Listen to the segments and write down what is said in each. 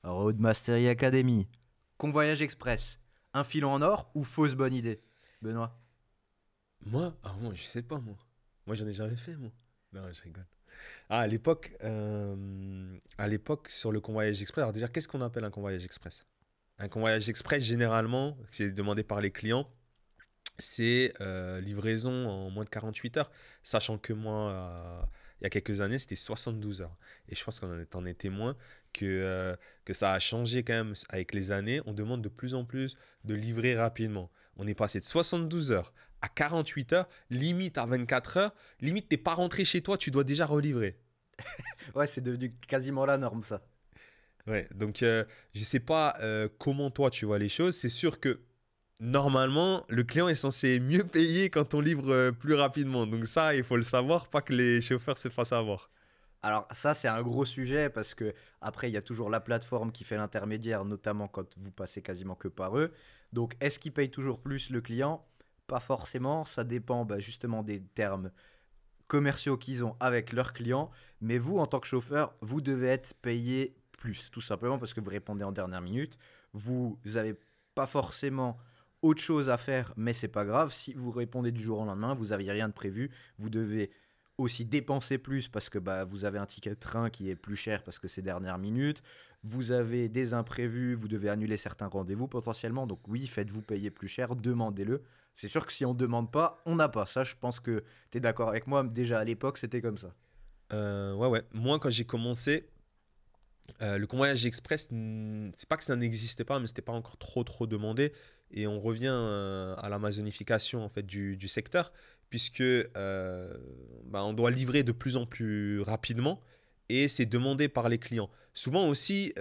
Roadmastery Academy, Convoyage Express, un filon en or ou fausse bonne idée, Benoît? Moi? Ah, moi, je sais pas, moi. Moi, j'en ai jamais fait, moi. Non, je rigole. Ah, à l'époque, sur le convoyage express, alors déjà, qu'est-ce qu'on appelle un convoyage express? Un convoyage express, généralement, c'est demandé par les clients, c'est livraison en moins de 48 heures, sachant que moi, il y a quelques années, c'était 72 heures. Et je pense qu'on en est témoin que ça a changé quand même avec les années. On demande de plus en plus de livrer rapidement. On est passé de 72 heures à 48 heures, limite à 24 heures. Limite, t'es pas rentré chez toi, tu dois déjà relivrer. Ouais, c'est devenu quasiment la norme, ça. Ouais, donc je sais pas comment toi tu vois les choses. C'est sûr que normalement, le client est censé mieux payer quand on livre plus rapidement. Donc ça, il faut le savoir, pas que les chauffeurs se fassent avoir. Alors ça, c'est un gros sujet parce que après, il y a toujours la plateforme qui fait l'intermédiaire, notamment quand vous passez quasiment que par eux. Donc, est-ce qu'ils payent toujours plus le client? Pas forcément, ça dépend bah, justement des termes commerciaux qu'ils ont avec leurs clients. Mais vous, en tant que chauffeur, vous devez être payé plus, tout simplement parce que vous répondez en dernière minute. Vous n'avez pas forcément autre chose à faire, mais c'est pas grave. Si vous répondez du jour au lendemain, vous n'aviez rien de prévu, vous devez aussi dépenser plus parce que bah, vous avez un ticket de train qui est plus cher parce que c'est dernière minute. Vous avez des imprévus, vous devez annuler certains rendez-vous potentiellement. Donc oui, faites-vous payer plus cher, demandez-le. C'est sûr que si on ne demande pas, on n'a pas. Ça, je pense que tu es d'accord avec moi. Déjà à l'époque, c'était comme ça. Ouais, ouais. Moi, quand j'ai commencé, le convoyage express, c'est pas que ça n'existait pas, mais c'était pas encore trop demandé. Et on revient à l'amazonification en fait du secteur, puisque bah, on doit livrer de plus en plus rapidement et c'est demandé par les clients. Souvent aussi,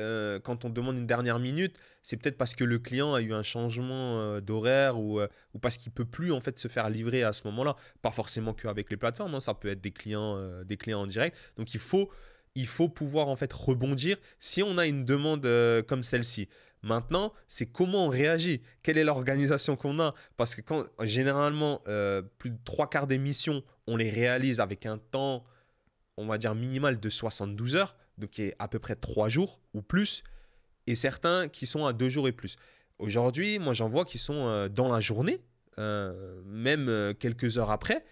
quand on demande une dernière minute, c'est peut-être parce que le client a eu un changement d'horaire ou parce qu'il peut plus en fait se faire livrer à ce moment-là. Pas forcément qu'avec les plateformes, hein, ça peut être des clients en direct. Donc il faut pouvoir en fait rebondir si on a une demande comme celle-ci. Maintenant, c'est comment on réagit, quelle est l'organisation qu'on a. Parce que quand généralement, plus de trois quarts des missions, on les réalise avec un temps, on va dire minimal de 72 heures, donc qui est à peu près 3 jours ou plus, et certains qui sont à 2 jours et plus. Aujourd'hui, moi j'en vois qui sont dans la journée, même quelques heures après,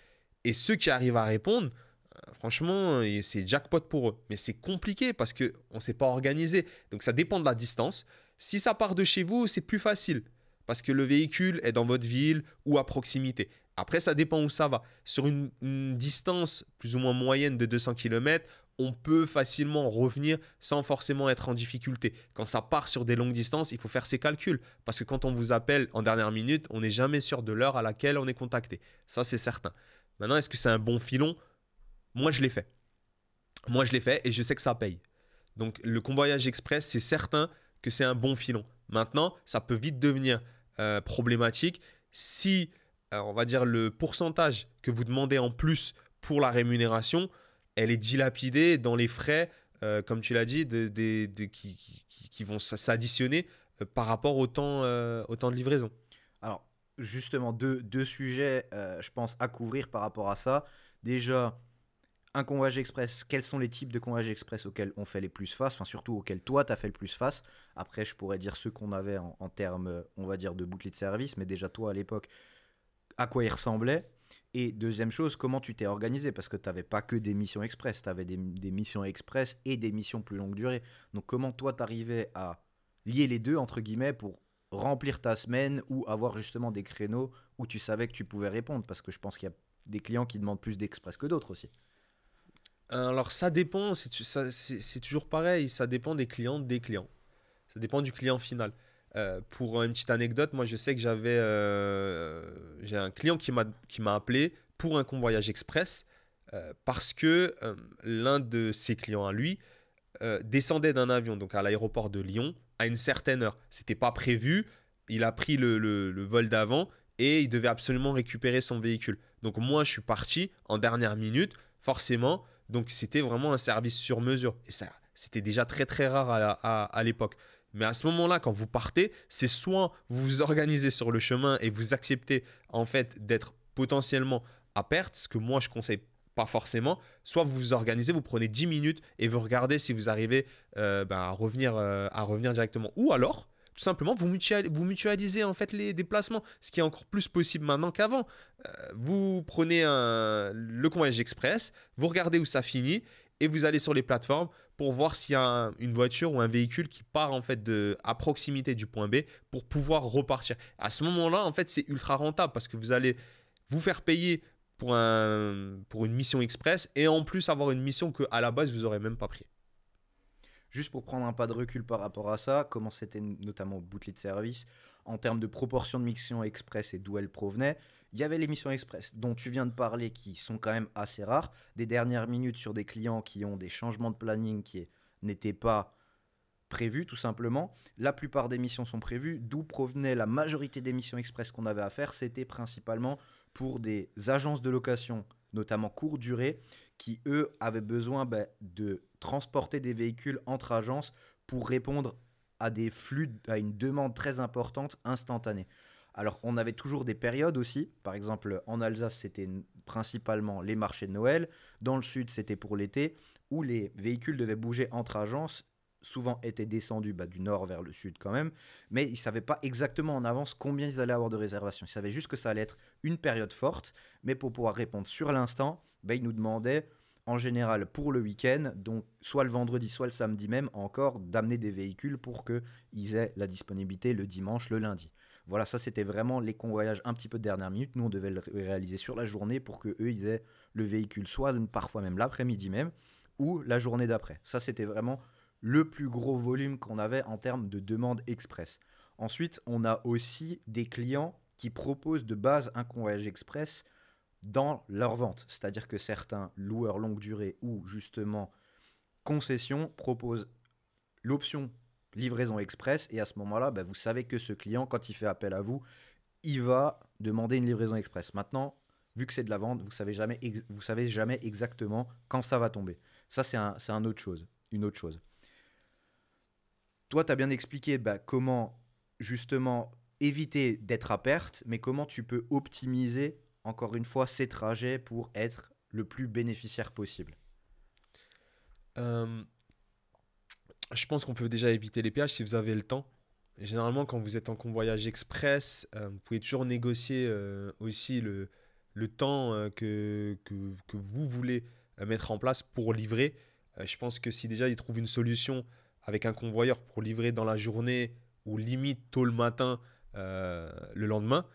et ceux qui arrivent à répondre, franchement, c'est jackpot pour eux. Mais c'est compliqué parce qu'on ne s'est pas organisé. Donc ça dépend de la distance. Si ça part de chez vous, c'est plus facile parce que le véhicule est dans votre ville ou à proximité. Après, ça dépend où ça va. Sur une distance plus ou moins moyenne de 200 km, on peut facilement revenir sans forcément être en difficulté. Quand ça part sur des longues distances, il faut faire ses calculs. Parce que quand on vous appelle en dernière minute, on n'est jamais sûr de l'heure à laquelle on est contacté. Ça, c'est certain. Maintenant, est-ce que c'est un bon filon? Moi, je l'ai fait. Moi, je l'ai fait et je sais que ça paye. Donc, le convoyage express, c'est certain que c'est un bon filon. Maintenant, ça peut vite devenir problématique si, on va dire, le pourcentage que vous demandez en plus pour la rémunération, elle est dilapidée dans les frais, comme tu l'as dit, qui vont s'additionner par rapport au temps de livraison. Alors, justement, deux sujets, je pense, à couvrir par rapport à ça. Déjà, un convoyage express, quels sont les types de convoyage express auxquels on fait les plus face, enfin surtout auxquels toi tu as fait le plus face. Après, je pourrais dire ceux qu'on avait en termes, on va dire, de bouclier de service, mais déjà toi à l'époque, à quoi ils ressemblaient. Et deuxième chose, comment tu t'es organisé, parce que tu n'avais pas que des missions express, tu avais des missions express et des missions plus longue durée. Donc comment toi t'arrivais à lier les deux, entre guillemets, pour remplir ta semaine ou avoir justement des créneaux où tu savais que tu pouvais répondre, parce que je pense qu'il y a des clients qui demandent plus d'express que d'autres aussi. Alors, ça dépend, c'est toujours pareil, ça dépend des clients. Ça dépend du client final. Pour une petite anecdote, moi je sais que j'ai un client qui m'a appelé pour un convoyage express parce que l'un de ses clients à lui descendait d'un avion donc à l'aéroport de Lyon à une certaine heure. C'était pas prévu. Il a pris le vol d'avant et il devait absolument récupérer son véhicule. Donc moi je suis parti en dernière minute, forcément. Donc c'était vraiment un service sur mesure. Et ça, c'était déjà très rare à l'époque. Mais à ce moment-là, quand vous partez, c'est soit vous vous organisez sur le chemin et vous acceptez en fait d'être potentiellement à perte, ce que moi je conseille pas forcément. Soit vous vous organisez, vous prenez 10 minutes et vous regardez si vous arrivez à revenir directement. Ou alors, tout simplement, vous mutualisez en fait les déplacements, ce qui est encore plus possible maintenant qu'avant. Vous prenez le convoyage express, vous regardez où ça finit et vous allez sur les plateformes pour voir s'il y a une voiture ou un véhicule qui part en fait à proximité du point B pour pouvoir repartir. À ce moment-là, en fait, c'est ultra rentable parce que vous allez vous faire payer pour une mission express et en plus avoir une mission qu'à la base, vous n'aurez même pas pris. Juste pour prendre un pas de recul par rapport à ça, comment c'était notamment Bootlit Service, en termes de proportion de missions express et d'où elles provenaient, il y avait les missions express dont tu viens de parler qui sont quand même assez rares, des dernières minutes sur des clients qui ont des changements de planning qui n'étaient pas prévus tout simplement. La plupart des missions sont prévues, d'où provenait la majorité des missions express qu'on avait à faire, c'était principalement pour des agences de location, notamment courte durée, qui eux avaient besoin de transporter des véhicules entre agences pour répondre à des flux, à une demande très importante instantanée. Alors, on avait toujours des périodes aussi. Par exemple, en Alsace, c'était principalement les marchés de Noël. Dans le sud, c'était pour l'été, où les véhicules devaient bouger entre agences, souvent étaient descendus du nord vers le sud quand même, mais ils ne savaient pas exactement en avance combien ils allaient avoir de réservations. Ils savaient juste que ça allait être une période forte, mais pour pouvoir répondre sur l'instant, ils nous demandaient en général pour le week-end, donc soit le vendredi, soit le samedi même, encore d'amener des véhicules pour qu'ils aient la disponibilité le dimanche, le lundi. Voilà, ça c'était vraiment les convoyages un petit peu de dernière minute. Nous, on devait le réaliser sur la journée pour qu'eux, ils aient le véhicule, soit parfois même l'après-midi même, ou la journée d'après. Ça, c'était vraiment le plus gros volume qu'on avait en termes de demande express. Ensuite, on a aussi des clients qui proposent de base un convoyage express dans leur vente. C'est-à-dire que certains loueurs longue durée ou justement concessions proposent l'option livraison express et à ce moment-là, vous savez que ce client, quand il fait appel à vous, il va demander une livraison express. Maintenant, vu que c'est de la vente, vous savez jamais exactement quand ça va tomber. Ça, c'est une autre chose. Toi, tu as bien expliqué comment justement éviter d'être à perte, mais comment tu peux optimiser, encore une fois, ces trajets pour être le plus bénéficiaire possible. Euh, je pense qu'on peut déjà éviter les péages si vous avez le temps. Généralement, quand vous êtes en convoyage express, vous pouvez toujours négocier aussi le temps que vous voulez mettre en place pour livrer. Je pense que si déjà ils trouvent une solution avec un convoyeur pour livrer dans la journée ou limite tôt le matin le lendemain,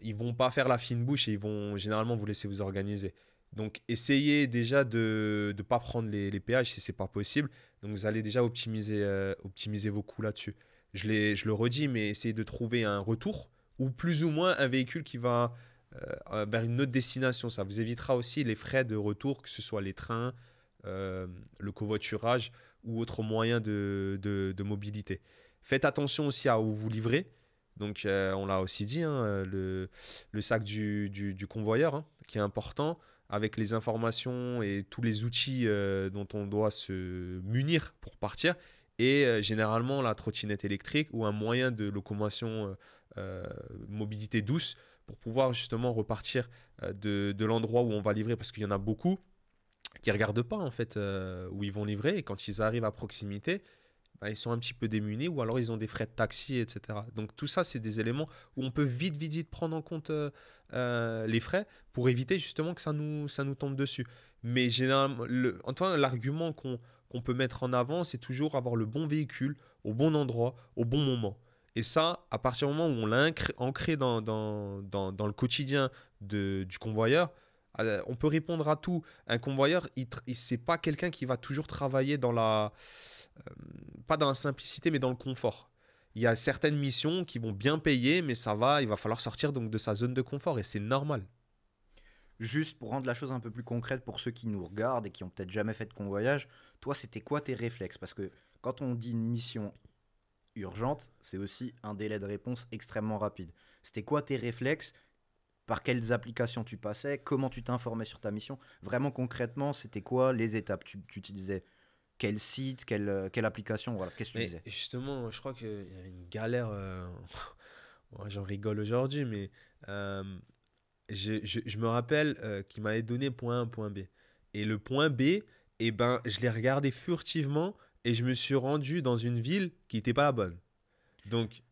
ils vont pas faire la fine bouche et ils vont généralement vous laisser vous organiser. Donc, essayez déjà de ne pas prendre les péages si ce n'est pas possible. Donc, vous allez déjà optimiser vos coûts là-dessus. Je le redis, mais essayez de trouver un retour ou plus ou moins un véhicule qui va vers une autre destination. Ça vous évitera aussi les frais de retour, que ce soit les trains, le covoiturage ou autres moyens de mobilité. Faites attention aussi à où vous livrez. Donc, on l'a aussi dit, hein, le sac du convoyeur, hein, qui est important, avec les informations et tous les outils dont on doit se munir pour partir. Et généralement, la trottinette électrique ou un moyen de locomotion mobilité douce pour pouvoir justement repartir de l'endroit où on va livrer, parce qu'il y en a beaucoup qui ne regardent pas en fait où ils vont livrer. Et quand ils arrivent à proximité, ils sont un petit peu démunis ou alors ils ont des frais de taxi, etc. Donc tout ça, c'est des éléments où on peut vite prendre en compte les frais pour éviter justement que ça nous tombe dessus. Mais généralement, Antoine, l'argument qu'on peut mettre en avant, c'est toujours avoir le bon véhicule au bon endroit, au bon moment. Et ça, à partir du moment où on l'a ancré dans le quotidien du convoyeur, on peut répondre à tout. Un convoyeur, c'est pas quelqu'un qui va toujours travailler pas dans la simplicité, mais dans le confort. Il y a certaines missions qui vont bien payer, mais il va falloir sortir donc de sa zone de confort et c'est normal. Juste pour rendre la chose un peu plus concrète pour ceux qui nous regardent et qui ont peut-être jamais fait de convoyage, toi, c'était quoi tes réflexes? Parce que quand on dit une mission urgente, c'est aussi un délai de réponse extrêmement rapide. C'était quoi tes réflexes? Par quelles applications tu passais? Comment tu t'informais sur ta mission? Vraiment concrètement, c'était quoi les étapes? Tu utilisais quel site, quelle application? Voilà, qu'est-ce que tu Mais disais? justement, je crois qu'il y a une galère. Ouais, j'en rigole aujourd'hui, mais euh, je me rappelle qu'il m'avait donné point A, point B. Et le point B, eh ben, je l'ai regardé furtivement et je me suis rendu dans une ville qui n'était pas la bonne. Donc,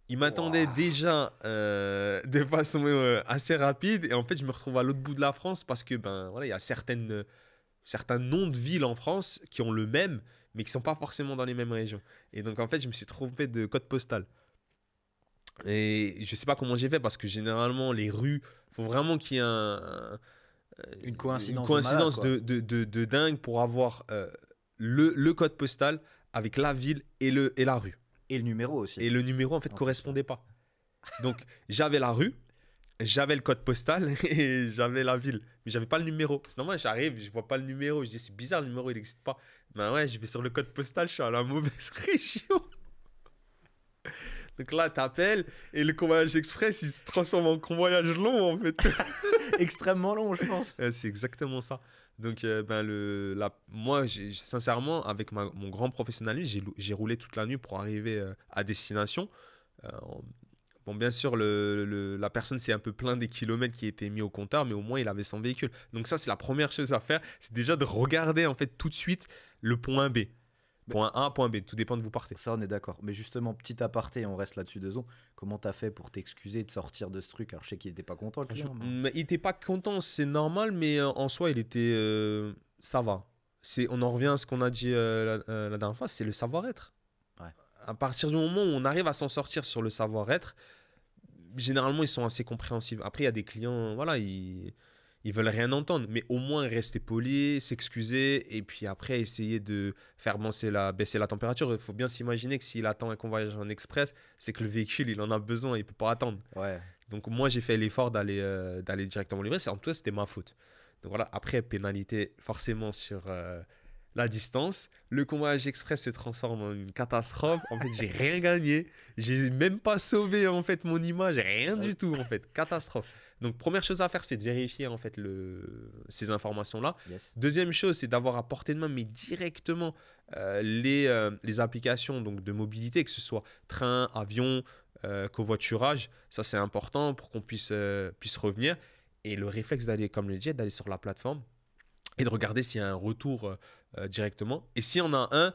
il m'attendait Ouah. déjà de façon assez rapide. Et en fait, je me retrouve à l'autre bout de la France parce que, ben, voilà, il y a certains noms de villes en France qui ont le même, mais qui ne sont pas forcément dans les mêmes régions. Et donc, en fait, je me suis trompé de code postal. Et je sais pas comment j'ai fait parce que généralement, les rues, faut vraiment qu'il y ait Une une coïncidence de malade, coïncidence quoi. de dingue pour avoir le code postal avec la ville et la rue. Et le numéro aussi. Et le numéro, en fait, En plus, ouais. correspondait pas. Donc, j'avais la rue, j'avais le code postal et j'avais la ville. Mais j'avais pas le numéro. C'est normal, j'arrive, je vois pas le numéro. Je dis, c'est bizarre, le numéro, il n'existe pas. Ben ouais, je vais sur le code postal, je suis à la mauvaise région. Donc là, t'appelles et le convoyage express, il se transforme en convoyage long, en fait. Extrêmement long, je pense. C'est exactement ça. Donc, ben, moi, sincèrement, avec mon grand professionnalisme, j'ai roulé toute la nuit pour arriver à destination. Euh, en- Bon, bien sûr, la personne s'est un peu plaint des kilomètres qui étaient mis au compteur, mais au moins, il avait son véhicule. Donc ça, c'est la première chose à faire, c'est déjà de regarder en fait tout de suite le point B. Mais Point A, point B, tout dépend de vous partez. ça, on est d'accord. Mais justement, petit aparté, on reste là-dessus 2 ans. Comment t'as fait pour t'excuser de sortir de ce truc? Alors, je sais qu'il était pas content, le Franchement, client. mais il était pas content, c'est normal, mais en soi, il était... ça va. On en revient à ce qu'on a dit la dernière fois, c'est le savoir-être. Ouais. À partir du moment où on arrive à s'en sortir sur le savoir-être, généralement, ils sont assez compréhensifs. Après, il y a des clients, voilà, ils veulent rien entendre, mais au moins rester poli, s'excuser, et puis après, essayer de faire baisser la température. Il faut bien s'imaginer que s'il attend un convoyage en express, c'est que le véhicule, il en a besoin, il peut pas attendre. Ouais. Donc moi, j'ai fait l'effort d'aller directement livrer. En tout cas, c'était ma faute. Donc voilà, après, pénalité forcément sur la distance. Le convoyage express se transforme en une catastrophe. En fait, j'ai rien gagné. J'ai même pas sauvé en fait mon image, rien du tout en fait. Catastrophe. Donc première chose à faire, c'est de vérifier en fait ces informations-là. Yes. Deuxième chose, c'est d'avoir à portée de main, mais directement les applications donc, de mobilité, que ce soit train, avion, covoiturage. Ça, c'est important pour qu'on puisse revenir. Et le réflexe d'aller, comme je l'ai dit, d'aller sur la plateforme et de regarder s'il y a un retour directement. Et s'il y en a un,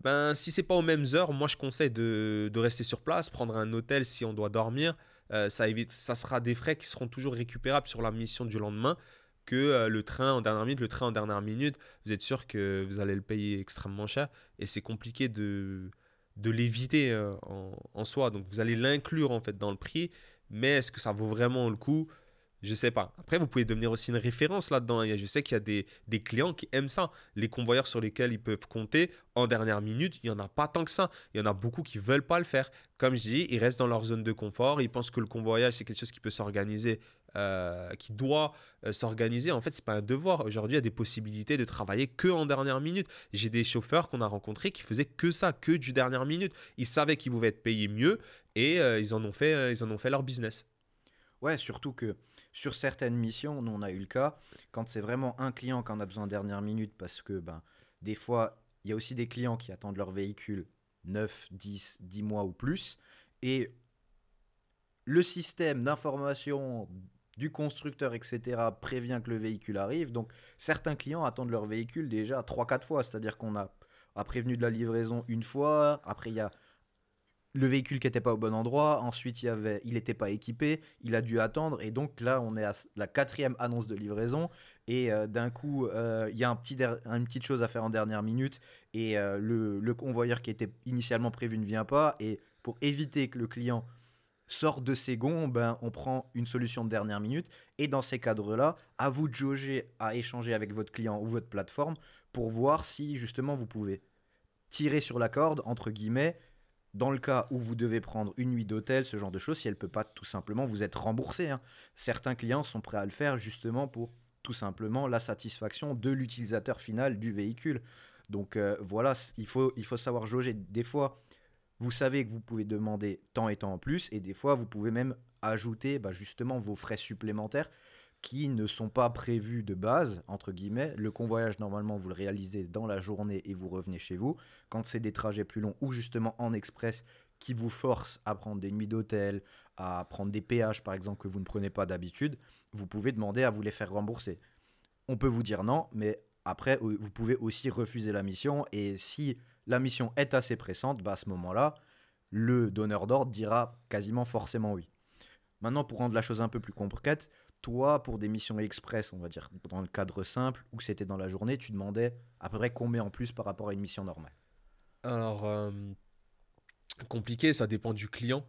ben, si c'est pas aux mêmes heures, moi je conseille de rester sur place, prendre un hôtel si on doit dormir. Ça sera des frais qui seront toujours récupérables sur la mission du lendemain que le train en dernière minute. Le train en dernière minute, vous êtes sûr que vous allez le payer extrêmement cher et c'est compliqué de l'éviter en soi. Donc vous allez l'inclure en fait dans le prix, mais est-ce que ça vaut vraiment le coup? Je sais pas. Après, vous pouvez devenir aussi une référence là-dedans. Je sais qu'il y a des clients qui aiment ça. Les convoyeurs sur lesquels ils peuvent compter en dernière minute, il n'y en a pas tant que ça. Il y en a beaucoup qui ne veulent pas le faire. Comme je dis, ils restent dans leur zone de confort. Ils pensent que le convoyage, c'est quelque chose qui peut s'organiser, qui doit s'organiser. En fait, ce n'est pas un devoir. Aujourd'hui, il y a des possibilités de travailler que en dernière minute. J'ai des chauffeurs qu'on a rencontrés qui faisaient que ça, que du dernière minute. Ils savaient qu'ils pouvaient être payés mieux et ils en ont fait leur business. Ouais, surtout que sur certaines missions, nous on a eu le cas, quand c'est vraiment un client qu'on a besoin de dernière minute, parce que ben, des fois, il y a aussi des clients qui attendent leur véhicule 9, 10 mois ou plus, et le système d'information du constructeur, etc., prévient que le véhicule arrive. Donc certains clients attendent leur véhicule déjà 3, 4 fois, c'est-à-dire a prévenu de la livraison une fois, après il y a le véhicule qui n'était pas au bon endroit, ensuite il n'était pas équipé, il a dû attendre, et donc là on est à la 4e annonce de livraison, et d'un coup il y a une petite chose à faire en dernière minute, et le convoyeur qui était initialement prévu ne vient pas, et pour éviter que le client sorte de ses gonds, ben, on prend une solution de dernière minute, et dans ces cadres-là, à vous de jauger, à échanger avec votre client ou votre plateforme, pour voir si justement vous pouvez tirer sur la corde, entre guillemets, dans le cas où vous devez prendre une nuit d'hôtel, ce genre de choses, si elle ne peut pas tout simplement vous être remboursée, hein. Certains clients sont prêts à le faire justement pour tout simplement la satisfaction de l'utilisateur final du véhicule. Donc voilà, il faut savoir jauger. Des fois, vous savez que vous pouvez demander tant et tant en plus, et des fois, vous pouvez même ajouter bah, justement vos frais supplémentaires qui ne sont pas prévus de base, entre guillemets. Le convoyage, normalement, vous le réalisez dans la journée et vous revenez chez vous. Quand c'est des trajets plus longs ou justement en express qui vous forcent à prendre des nuits d'hôtel, à prendre des péages, par exemple, que vous ne prenez pas d'habitude, vous pouvez demander à vous les faire rembourser. On peut vous dire non, mais après, vous pouvez aussi refuser la mission. Et si la mission est assez pressante, bah, à ce moment-là, le donneur d'ordre dira quasiment forcément oui. Maintenant, pour rendre la chose un peu plus concrète, toi, pour des missions express, on va dire, dans le cadre simple, où c'était dans la journée, tu demandais à peu près combien en plus par rapport à une mission normale. Alors, compliqué, ça dépend du client.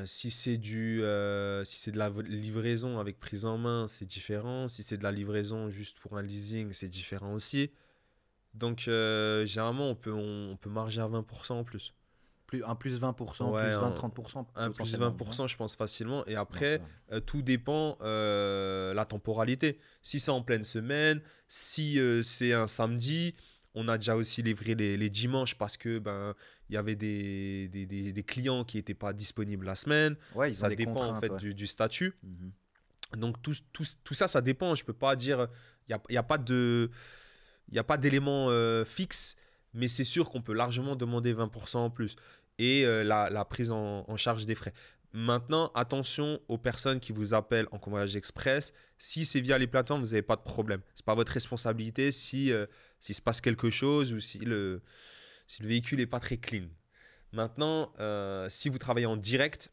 Si c'est de la livraison avec prise en main, c'est différent. Si c'est de la livraison juste pour un leasing, c'est différent aussi. Donc, généralement, on peut marger à 20% en plus. Plus, un plus 20%, Ouais, plus 20-30% un plus potentiellement même, non? 20%, je pense facilement. Et Non, ça après, va. tout dépend la temporalité. Si c'est en pleine semaine, si c'est un samedi, on a déjà aussi livré les dimanches parce que ben il y avait des clients qui n'étaient pas disponibles la semaine. Ouais, ils ont Ça des dépend en contraintes, fait ouais. du statut. Mhm. Donc tout ça, ça dépend. Je peux pas dire, il y a pas de, il y a pas d'élément fixe, mais c'est sûr qu'on peut largement demander 20% en plus et la prise en charge des frais. Maintenant, attention aux personnes qui vous appellent en convoyage express. Si c'est via les plateformes, vous n'avez pas de problème. C'est pas votre responsabilité si s'il se passe quelque chose ou si le véhicule n'est pas très clean. Maintenant, si vous travaillez en direct,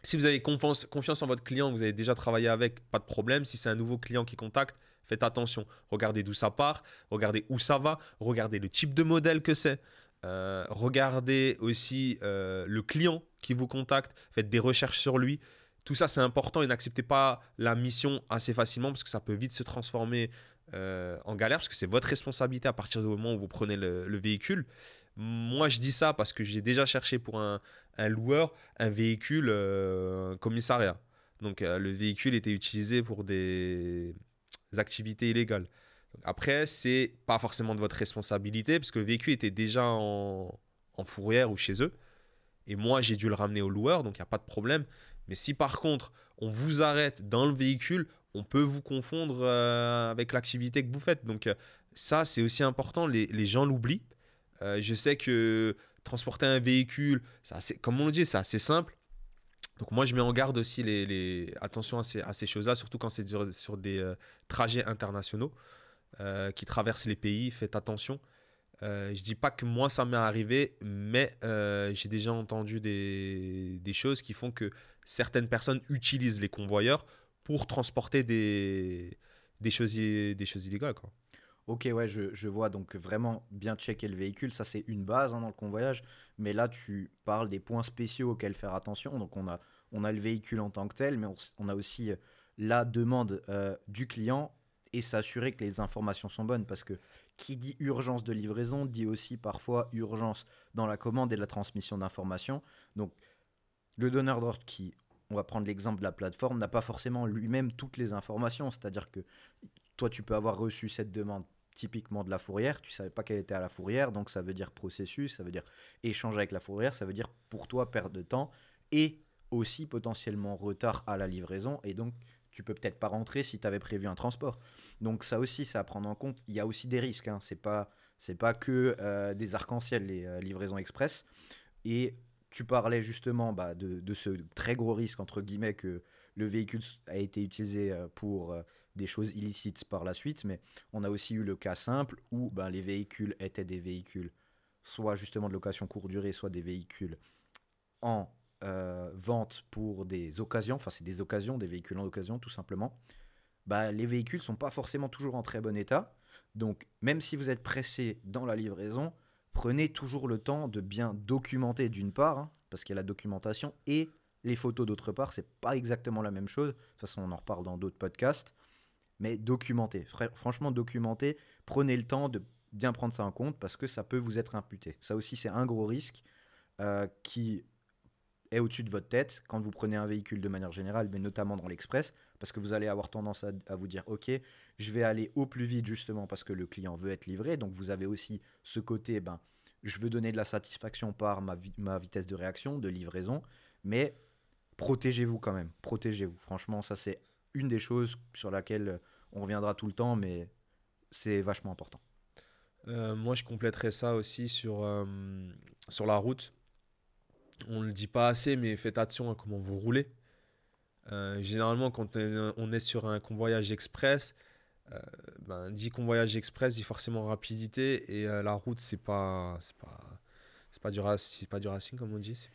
si vous avez confiance en votre client, vous avez déjà travaillé avec, pas de problème. Si c'est un nouveau client qui contacte, faites attention. Regardez d'où ça part, regardez où ça va, regardez le type de modèle que c'est. Regardez aussi le client qui vous contacte, faites des recherches sur lui. Tout ça, c'est important et n'acceptez pas la mission assez facilement parce que ça peut vite se transformer en galère parce que c'est votre responsabilité à partir du moment où vous prenez le véhicule. Moi, je dis ça parce que j'ai déjà cherché pour un loueur un véhicule commissariat. Donc, le véhicule était utilisé pour des activités illégales. Donc, après, c'est pas forcément de votre responsabilité parce que le véhicule était déjà en fourrière ou chez eux. Et moi, j'ai dû le ramener au loueur, donc il n'y a pas de problème. Mais si par contre, on vous arrête dans le véhicule, on peut vous confondre avec l'activité que vous faites. Donc ça, c'est aussi important. Les gens l'oublient. Je sais que transporter un véhicule, comme on le dit, c'est assez simple. Donc moi, je mets en garde aussi attention à ces choses-là, surtout quand c'est sur des trajets internationaux qui traversent les pays. Faites attention. Je dis pas que moi ça m'est arrivé, mais j'ai déjà entendu des choses qui font que certaines personnes utilisent les convoyeurs pour transporter des choses illégales, quoi. Ok, ouais, je vois donc vraiment bien checker le véhicule, ça c'est une base dans le convoyage, mais là tu parles des points spéciaux auxquels faire attention. Donc on a le véhicule en tant que tel, mais on a aussi la demande du client et s'assurer que les informations sont bonnes parce que qui dit urgence de livraison dit aussi parfois urgence dans la commande et la transmission d'informations. Donc le donneur d'ordre qui, on va prendre l'exemple de la plateforme, n'a pas forcément lui-même toutes les informations, c'est-à-dire que toi, tu peux avoir reçu cette demande typiquement de la fourrière, tu ne savais pas qu'elle était à la fourrière, donc ça veut dire processus, ça veut dire échange avec la fourrière, ça veut dire pour toi perte de temps et aussi potentiellement retard à la livraison et donc tu peux peut-être pas rentrer si tu avais prévu un transport. Donc ça aussi, c'est à prendre en compte. Il y a aussi des risques, hein. C'est pas que des arcs-en-ciel les livraisons express. Et tu parlais justement bah, de ce très gros risque, entre guillemets, que le véhicule a été utilisé pour des choses illicites par la suite, mais on a aussi eu le cas simple où ben, les véhicules étaient des véhicules soit justement de location courte durée, soit des véhicules en vente pour des occasions, enfin c'est des occasions, des véhicules en occasion tout simplement. Bah, les véhicules sont pas forcément toujours en très bon état, donc même si vous êtes pressé dans la livraison, prenez toujours le temps de bien documenter d'une part, hein, parce qu'il y a la documentation, et les photos d'autre part, c'est pas exactement la même chose. De toute façon, on en reparle dans d'autres podcasts, mais documentez. Franchement, documentez. Prenez le temps de bien prendre ça en compte parce que ça peut vous être imputé. Ça aussi, c'est un gros risque qui est au-dessus de votre tête quand vous prenez un véhicule de manière générale, mais notamment dans l'express, parce que vous allez avoir tendance à vous dire, ok, je vais aller au plus vite justement parce que le client veut être livré. Donc vous avez aussi ce côté, ben, je veux donner de la satisfaction par ma vitesse de réaction, de livraison, mais protégez-vous quand même, protégez-vous. Franchement, ça c'est une des choses sur laquelle on reviendra tout le temps, mais c'est vachement important. Moi, je compléterais ça aussi sur la route. On ne le dit pas assez, mais faites attention à comment vous roulez. Généralement, quand on est sur un convoyage express, dit convoyage express, dit forcément rapidité. Et la route, c'est pas du racing, comme on dit.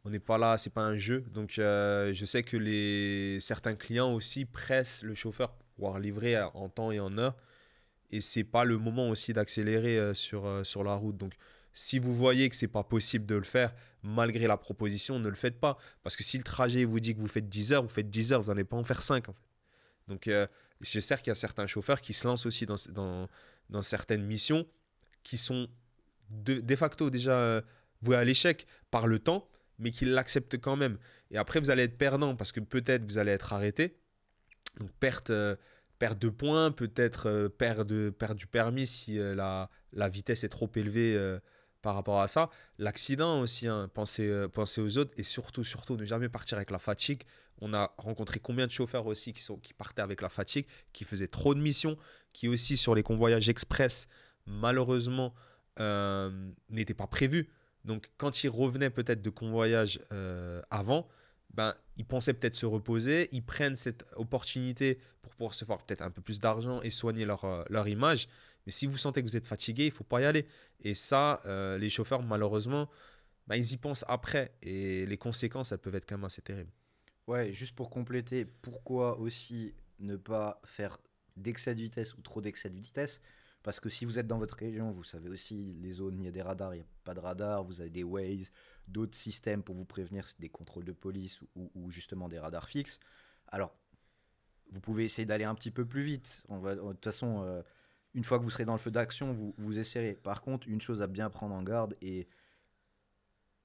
On n'est pas là, c'est pas un jeu. Donc, je sais que certains clients aussi pressent le chauffeur pour pouvoir livrer en temps et en heure. Et c'est pas le moment aussi d'accélérer sur la route. Donc, si vous voyez que c'est pas possible de le faire, malgré la proposition, ne le faites pas. Parce que si le trajet vous dit que vous faites 10 heures, vous faites 10 heures, vous n'allez pas en faire 5 en fait. Donc, je sais qu'il y a certains chauffeurs qui se lancent aussi dans certaines missions qui sont de facto déjà vouées à l'échec par le temps, mais qui l'acceptent quand même. Et après, vous allez être perdant parce que peut-être vous allez être arrêté. Donc, perte de points, peut-être perte du permis si la vitesse est trop élevée par rapport à ça. L'accident aussi, hein, pensez aux autres et surtout, surtout, ne jamais partir avec la fatigue. On a rencontré combien de chauffeurs aussi qui partaient avec la fatigue, qui faisaient trop de missions, qui aussi sur les convoyages express, malheureusement, n'étaient pas prévus. Donc quand ils revenaient peut-être de convoyage avant, ils pensaient peut-être se reposer, ils prennent cette opportunité pour pouvoir se faire peut-être un peu plus d'argent et soigner leur image. Mais si vous sentez que vous êtes fatigué, il ne faut pas y aller. Et ça, les chauffeurs, malheureusement, ils y pensent après. Et les conséquences, elles peuvent être quand même assez terribles. Ouais, juste pour compléter, pourquoi aussi ne pas faire d'excès de vitesse ou trop d'excès de vitesse? Parce que si vous êtes dans votre région, vous savez aussi les zones, il y a des radars, il n'y a pas de radars, vous avez des Waze, d'autres systèmes pour vous prévenir, des contrôles de police ou justement des radars fixes. Alors, vous pouvez essayer d'aller un petit peu plus vite. De toute façon, une fois que vous serez dans le feu d'action, vous essayerez. Par contre, une chose à bien prendre en garde et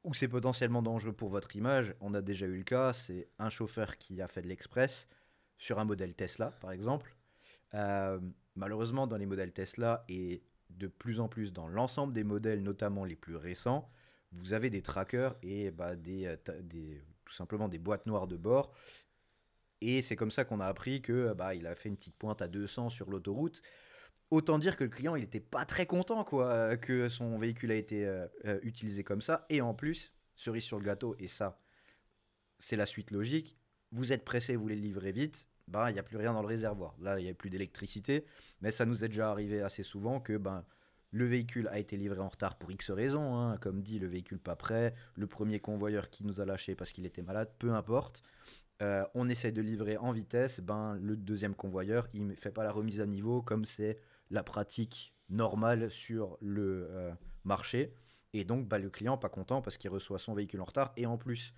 où c'est potentiellement dangereux pour votre image, on a déjà eu le cas, c'est un chauffeur qui a fait de l'express sur un modèle Tesla, par exemple. Euh, Malheureusement, dans les modèles Tesla et de plus en plus dans l'ensemble des modèles, notamment les plus récents, vous avez des trackers et tout simplement des boîtes noires de bord. Et c'est comme ça qu'on a appris que il a fait une petite pointe à 200 sur l'autoroute. Autant dire que le client, il n'était pas très content quoi, que son véhicule a été utilisé comme ça. Et en plus, cerise sur le gâteau, et ça, c'est la suite logique, vous êtes pressé, vous voulez le livrer vite, il n'y a plus rien dans le réservoir. Là, il n'y a plus d'électricité, mais ça nous est déjà arrivé assez souvent que le véhicule a été livré en retard pour X raisons, hein, comme dit, le véhicule pas prêt, le premier convoyeur qui nous a lâché parce qu'il était malade, peu importe. On essaie de livrer en vitesse, le deuxième convoyeur, il ne fait pas la remise à niveau comme c'est la pratique normale sur le marché. Et donc, le client pas content parce qu'il reçoit son véhicule en retard. Et en plus,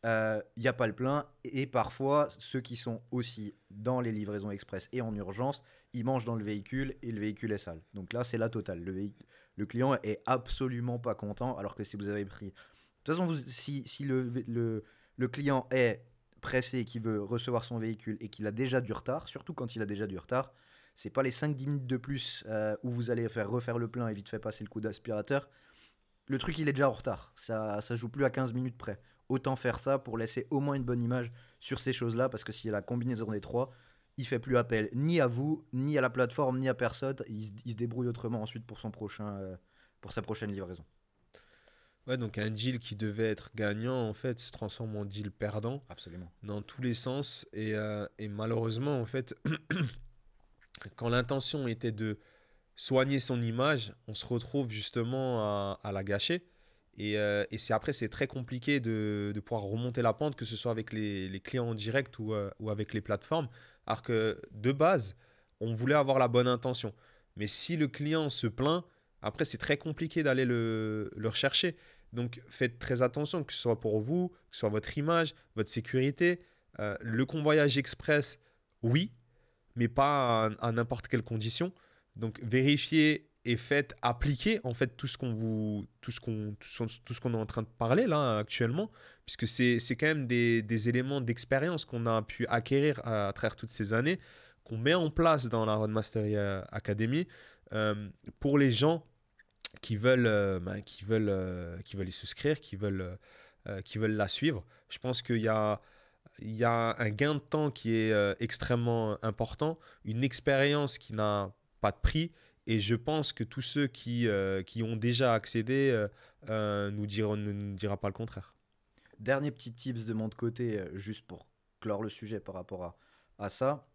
il n'y a pas le plein. Et parfois, ceux qui sont aussi dans les livraisons express et en urgence, ils mangent dans le véhicule et le véhicule est sale. Donc là, c'est la totale. Le client est absolument pas content. Alors que si vous avez pris. De toute façon, si le client est pressé et qui veut recevoir son véhicule et qu'il a déjà du retard, surtout quand il a déjà du retard, c'est pas les 5-10 minutes de plus où vous allez refaire le plein et vite fait passer le coup d'aspirateur. Le truc, il est déjà en retard. Ça se joue plus à 15 minutes près. Autant faire ça pour laisser au moins une bonne image sur ces choses-là, parce que s'il y a la combinaison des trois, il fait plus appel ni à vous, ni à la plateforme, ni à personne. Il se débrouille autrement ensuite pour sa prochaine livraison. Ouais, donc un deal qui devait être gagnant, en fait, se transforme en deal perdant Absolument. dans tous les sens. Et malheureusement, en fait, quand l'intention était de soigner son image, on se retrouve justement à la gâcher. Et après, c'est très compliqué de pouvoir remonter la pente, que ce soit avec les clients en direct ou avec les plateformes. Alors que de base, on voulait avoir la bonne intention. Mais si le client se plaint, après, c'est très compliqué d'aller le rechercher. Donc, faites très attention, que ce soit pour vous, que ce soit votre image, votre sécurité. Le convoyage express, oui, mais pas à n'importe quelle condition. Donc vérifiez et faites appliquer en fait tout ce qu'on est en train de parler là actuellement, puisque c'est quand même des éléments d'expérience qu'on a pu acquérir à travers toutes ces années, qu'on met en place dans la Roadmastery Academy pour les gens qui veulent y souscrire, qui veulent la suivre. Je pense qu'il y a un gain de temps qui est extrêmement important, une expérience qui n'a pas de prix Et je pense que tous ceux qui ont déjà accédé ne nous dira pas le contraire. Dernier petit tips de mon côté, juste pour clore le sujet par rapport à ça,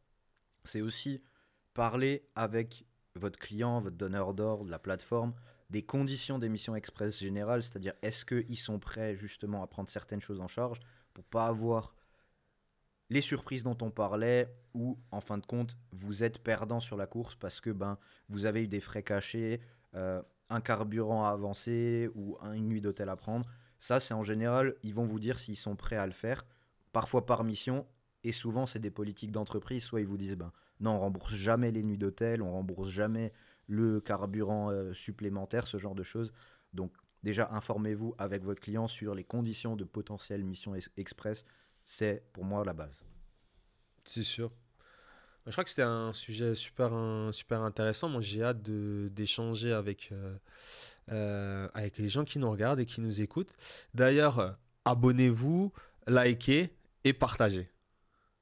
c'est aussi parler avec votre client, votre donneur d'ordre, la plateforme, des conditions d'émission express générale, c'est-à-dire est-ce qu'ils sont prêts justement à prendre certaines choses en charge pour pas avoir les surprises dont on parlait ou en fin de compte vous êtes perdant sur la course parce que ben vous avez eu des frais cachés, un carburant à avancer ou une nuit d'hôtel à prendre. Ça c'est en général ils vont vous dire s'ils sont prêts à le faire, parfois par mission et souvent c'est des politiques d'entreprise, soit ils vous disent ben non on rembourse jamais les nuits d'hôtel, on rembourse jamais le carburant supplémentaire, ce genre de choses. Donc déjà informez-vous avec votre client sur les conditions de potentielle mission express, c'est pour moi la base. C'est sûr. Je crois que c'était un sujet super intéressant. Moi, j'ai hâte d'échanger avec les gens qui nous regardent et qui nous écoutent. D'ailleurs, abonnez-vous, likez et partagez.